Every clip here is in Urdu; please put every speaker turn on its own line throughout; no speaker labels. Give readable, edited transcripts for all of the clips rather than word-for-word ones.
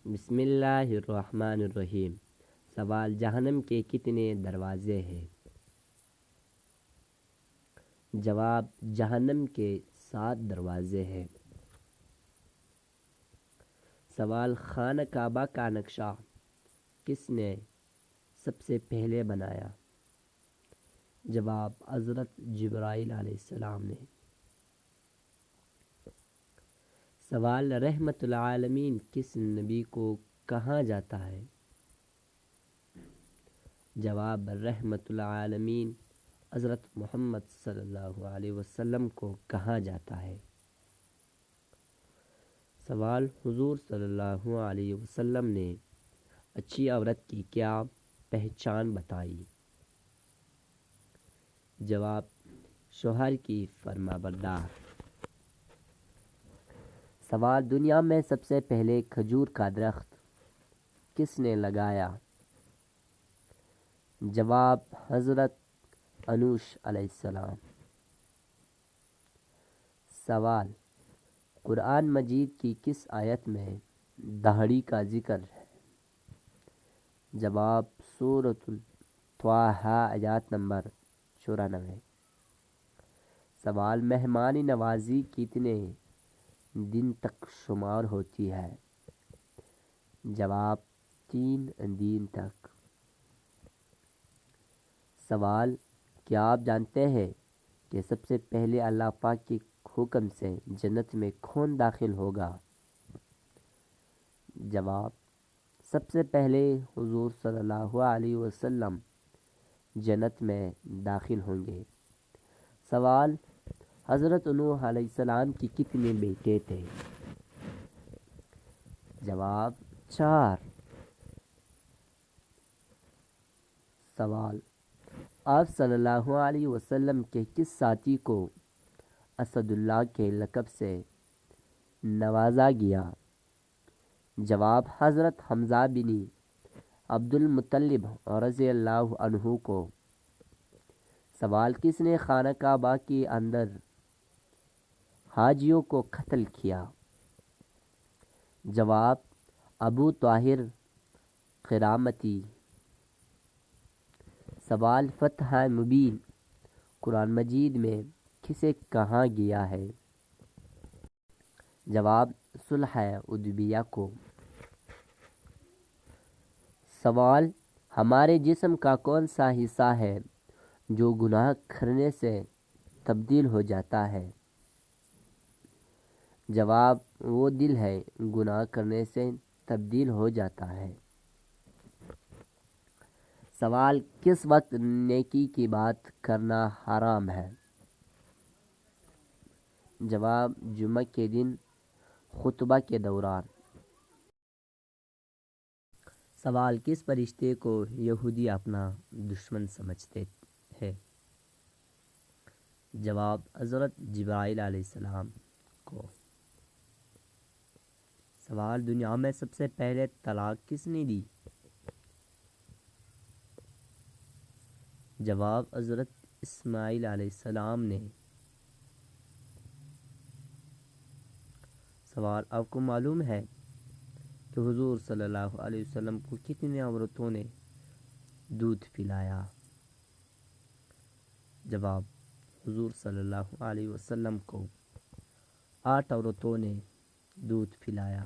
بسم اللہ الرحمن الرحیم۔ سوال: جہنم کے کتنے دروازے ہیں؟ جواب: جہنم کے 7 دروازے ہیں۔ سوال: خانہ کعبہ کا نقشہ کس نے سب سے پہلے بنایا؟ جواب: حضرت جبرائیل علیہ السلام نے۔ سوال: رحمت العالمین کس نبی کو کہا جاتا ہے؟ جواب: رحمت العالمین حضرت محمد صلی اللہ علیہ وسلم کو کہا جاتا ہے۔ سوال: حضور صلی اللہ علیہ وسلم نے اچھی عورت کی کیا پہچان بتائی؟ جواب: شوہر کی فرمانبردار۔ سوال: دنیا میں سب سے پہلے کھجور کا درخت کس نے لگایا؟ جواب: حضرت انوش علیہ السلام۔ سوال: قرآن مجید کی کس آیت میں داڑھی کا ذکر ہے؟ جواب: سورۃ طٰہٰ آیت نمبر 94۔ سوال: مہمان نوازی کتنے دن تک شمار ہوتی ہے؟ جواب: 3 دن تک۔ سوال: کیا آپ جانتے ہیں کہ سب سے پہلے اللہ پاک کے حکم سے جنت میں کون داخل ہوگا؟ جواب: سب سے پہلے حضور صلی اللہ علیہ وسلم جنت میں داخل ہوں گے۔ سوال: حضرت نوح علیہ السلام کی کتنے بیٹے تھے؟ جواب: 4۔ سوال: آپ صلی اللہ علیہ وسلم کے کس ساتھی کو اسد اللہ کے لقب سے نوازا گیا؟ جواب: حضرت حمزہ بن عبد المطلب رضی اللہ عنہ کو۔ سوال: کس نے خانہ کعبہ کے اندر حاجیوں کو قتل کیا؟ جواب: ابو طاہر قرامتی۔ سوال: فتح مبین قرآن مجید میں کسے کہا گیا ہے؟ جواب: صلح حدیبیہ کو۔ سوال: ہمارے جسم کا کون سا حصہ ہے جو گناہ کرنے سے تبدیل ہو جاتا ہے؟ جواب: وہ دل ہے، گناہ کرنے سے تبدیل ہو جاتا ہے۔ سوال: کس وقت نیکی کی بات کرنا حرام ہے؟ جواب: جمعہ کے دن خطبہ کے دوران۔ سوال: کس فرشتے کو یہودی اپنا دشمن سمجھتے ہیں؟ جواب: حضرت جبرائیل علیہ السلام کو۔ سوال: دنیا میں سب سے پہلے طلاق کس نے دی؟ جواب: حضرت اسماعیل علیہ السلام نے۔ سوال: آپ کو معلوم ہے کہ حضور صلی اللہ علیہ وسلم کو کتنی عورتوں نے دودھ پلایا؟ جواب: حضور صلی اللہ علیہ وسلم کو 8 عورتوں نے دودھ پلایا۔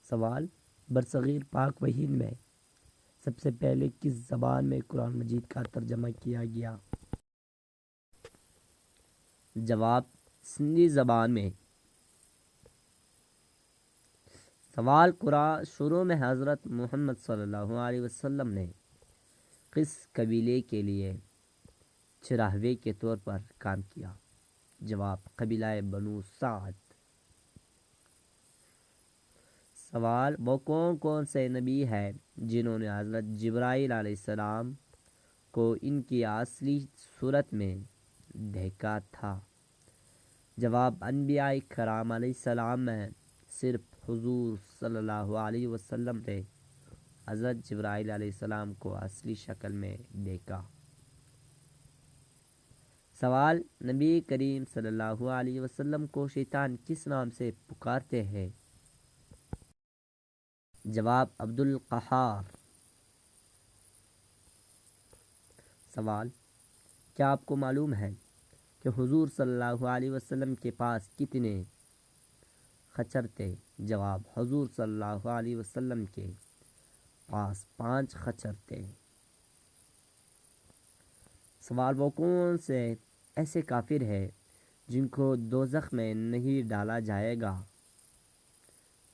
سوال: برصغیر پاک و ہند میں سب سے پہلے کس زبان میں قرآن مجید کا ترجمہ کیا گیا؟ جواب: سندھی زبان میں۔ سوال: قرآن شروع میں حضرت محمد صلی اللہ علیہ وسلم نے کس قبیلے کے لیے چراغے کے طور پر کام کیا؟ جواب: قبیلہ بنو سعد۔ سوال: وہ کون کون سے نبی ہیں جنہوں نے حضرت جبرائیل علیہ السلام کو ان کی اصلی صورت میں دیکھا تھا؟ جواب: انبیاء کرام علیہ السلام میں صرف حضور صلی اللہ علیہ وسلم نے حضرت جبرائیل علیہ السلام کو اصلی شکل میں دیکھا۔ سوال: نبی کریم صلی اللہ علیہ وسلم کو شیطان کس نام سے پکارتے ہیں؟ جواب عبد القہار۔ سوال، کیا آپ کو معلوم ہے کہ حضور صلی اللہ علیہ وسلم کے پاس کتنے خچر تھے؟ جواب، حضور صلی اللہ علیہ وسلم کے پاس 5 خچر تھے۔ سوال، وہ کون سے ایسے کافر ہے جن کو دوزخ میں نہیں ڈالا جائے گا؟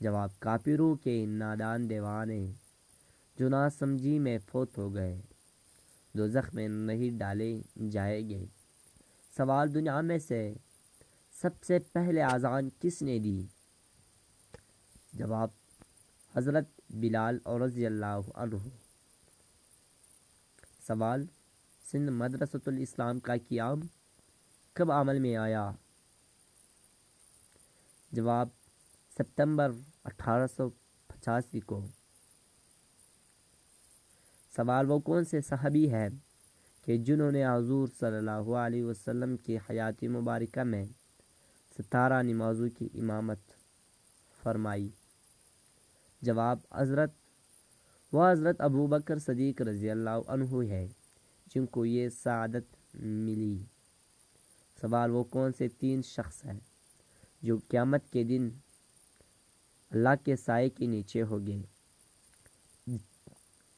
جواب، کافروں کے نادان دیوانے جو ناسمجھی میں فوت ہو گئے دوزخ میں نہیں ڈالے جائیں گے۔ سوال، دنیا میں سے سب سے پہلے اذان کس نے دی؟ جواب، حضرت بلال اور رضی اللہ عنہ۔ سوال، سندھ مدرسۃ الاسلام کا قیام کب عمل میں آیا؟ جواب، ستمبر 1885 کو۔ سوال، وہ کون سے صحابی ہے کہ جنہوں نے حضور صلی اللہ علیہ وسلم کی حیات مبارکہ میں 17 نمازوں کی امامت فرمائی؟ جواب، حضرت ابو بکر صدیق رضی اللہ عنہ ہے جن کو یہ سعادت ملی۔ سوال، وہ کون سے 3 شخص ہیں جو قیامت کے دن اللہ کے سائے کے نیچے ہوگے؟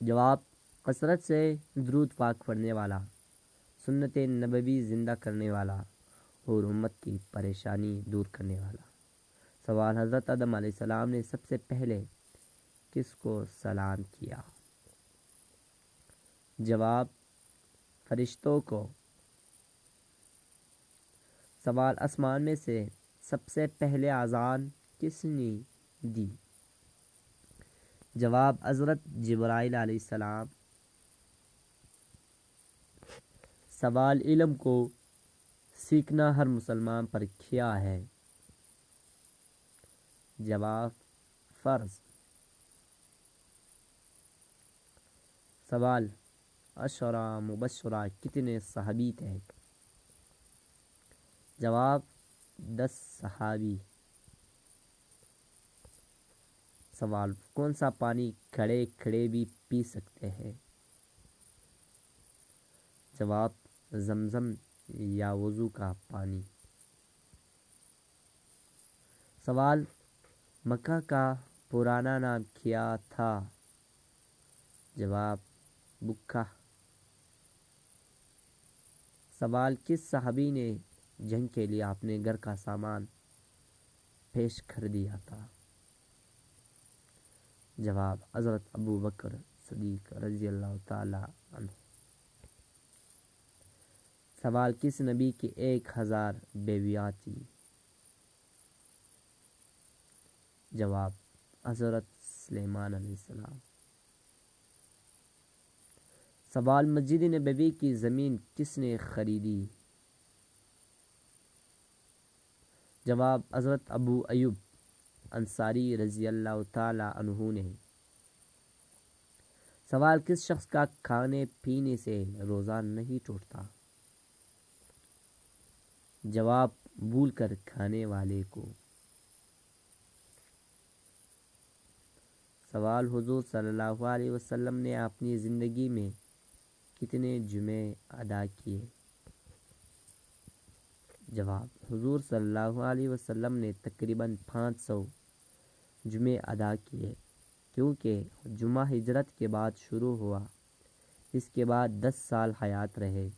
جواب، کثرت سے درود پاک پڑھنے والا، سنت نبوی زندہ کرنے والا اور امت کی پریشانی دور کرنے والا۔ سوال، حضرت آدم علیہ السلام نے سب سے پہلے کس کو سلام کیا؟ جواب، فرشتوں کو۔ سوال، آسمان میں سے سب سے پہلے اذان کس نے دی؟ جواب، حضرت جبرائیل علیہ السلام۔ سوال، علم کو سیکھنا ہر مسلمان پر کیا ہے؟ جواب، فرض۔ سوال، عشرہ مبشرہ کتنے صحابی تھے؟ جواب، 10 صحابی۔ سوال، کون سا پانی کھڑے کھڑے بھی پی سکتے ہیں؟ جواب، زمزم یا وضو کا پانی۔ سوال، مکہ کا پرانا نام کیا تھا؟ جواب، بکہ۔ سوال، کس صحابی نے جنگ کے لیے اپنے گھر کا سامان پیش کر دیا تھا؟ جواب، حضرت ابو بکر صدیق رضی اللہ تعالی عنہ۔ سوال، کس نبی کی 1000 بیویاں تھیں؟ جواب، حضرت سلیمان علیہ السلام۔ سوال، مسجد نبوی کی زمین کس نے خریدی؟ جواب، حضرت ابو ایوب انصاری رضی اللہ تعالی عنہ نے۔ سوال، کس شخص کا کھانے پینے سے روزہ نہیں ٹوٹتا؟ جواب، بھول کر کھانے والے کو۔ سوال، حضور صلی اللہ علیہ وسلم نے اپنی زندگی میں کتنے جمعے ادا کیے؟ جواب، حضور صلی اللہ علیہ وسلم نے تقریباً 500 جمعے ادا کیے، کیونکہ جمعہ ہجرت کے بعد شروع ہوا، اس کے بعد 10 سال حیات رہے۔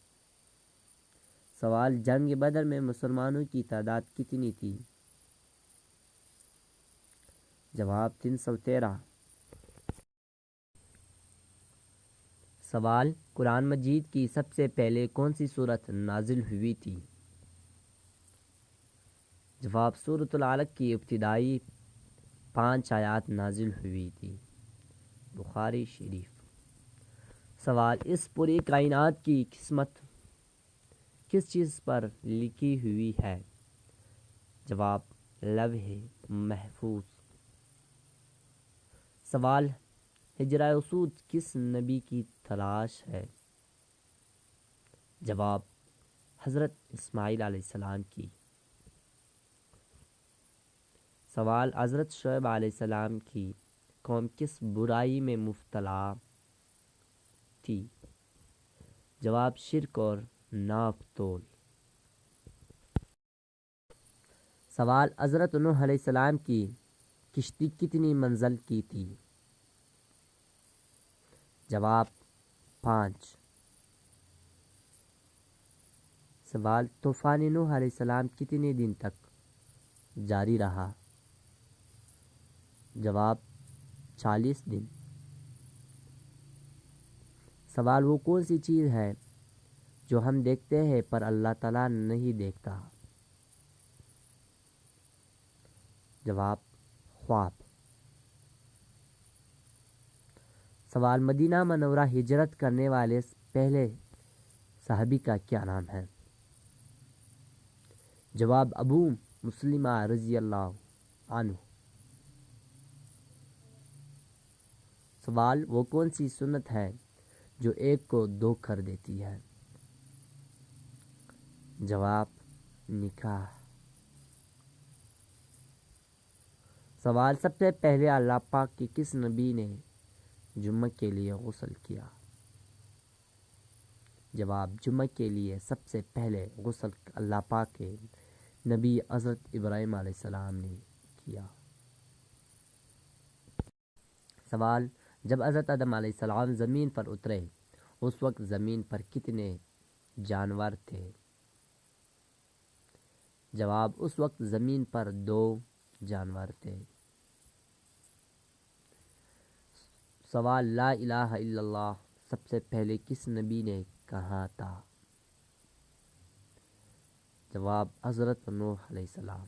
سوال، جنگ بدر میں مسلمانوں کی تعداد کتنی تھی؟ جواب، 313۔ سوال، قرآن مجید کی سب سے پہلے کون سی سورت نازل ہوئی تھی؟ جواب، سورۃ العلق کی ابتدائی 5 آیات نازل ہوئی تھی۔ بخاری شریف۔ سوال، اس پوری کائنات کی قسمت کس چیز پر لکھی ہوئی ہے؟ جواب، لوح محفوظ۔ سوال، حجرہ اسود کس نبی کی تلاش ہے؟ جواب، حضرت اسماعیل علیہ السلام کی۔ سوال، حضرت شعیب علیہ السلام کی قوم کس برائی میں مبتلا تھی؟ جواب شرک اور ناپ تول۔ سوال حضرت نوح علیہ السلام کی کشتی کتنی منزل کی تھی؟ جواب 5۔ سوال طوفان نوح علیہ السلام کتنے دن تک جاری رہا؟ جواب 40 دن۔ سوال وہ کون سی چیز ہے جو ہم دیکھتے ہیں پر اللہ تعالیٰ نہیں دیکھتا؟ جواب خواب۔ سوال مدینہ منورہ ہجرت کرنے والے پہلے صحابی کا کیا نام ہے؟ جواب ابو مسلمہ رضی اللہ عنہ۔ سوال وہ کون سی سنت ہے جو ایک کو 2 کر دیتی ہے؟ جواب نکاح۔ سوال سب سے پہلے اللہ پاک کے کس نبی نے جمعہ کے لیے غسل کیا؟ جواب جمعہ کے لیے سب سے پہلے غسل اللہ پاک کے نبی حضرت ابراہیم علیہ السلام نے کیا۔ سوال جب حضرت آدم علیہ السلام زمین پر اترے اس وقت زمین پر کتنے جانور تھے؟ جواب اس وقت زمین پر 2 جانور تھے۔ سوال لا الہ الا اللہ سب سے پہلے کس نبی نے کہا تھا؟ جواب حضرت نوح علیہ السلام۔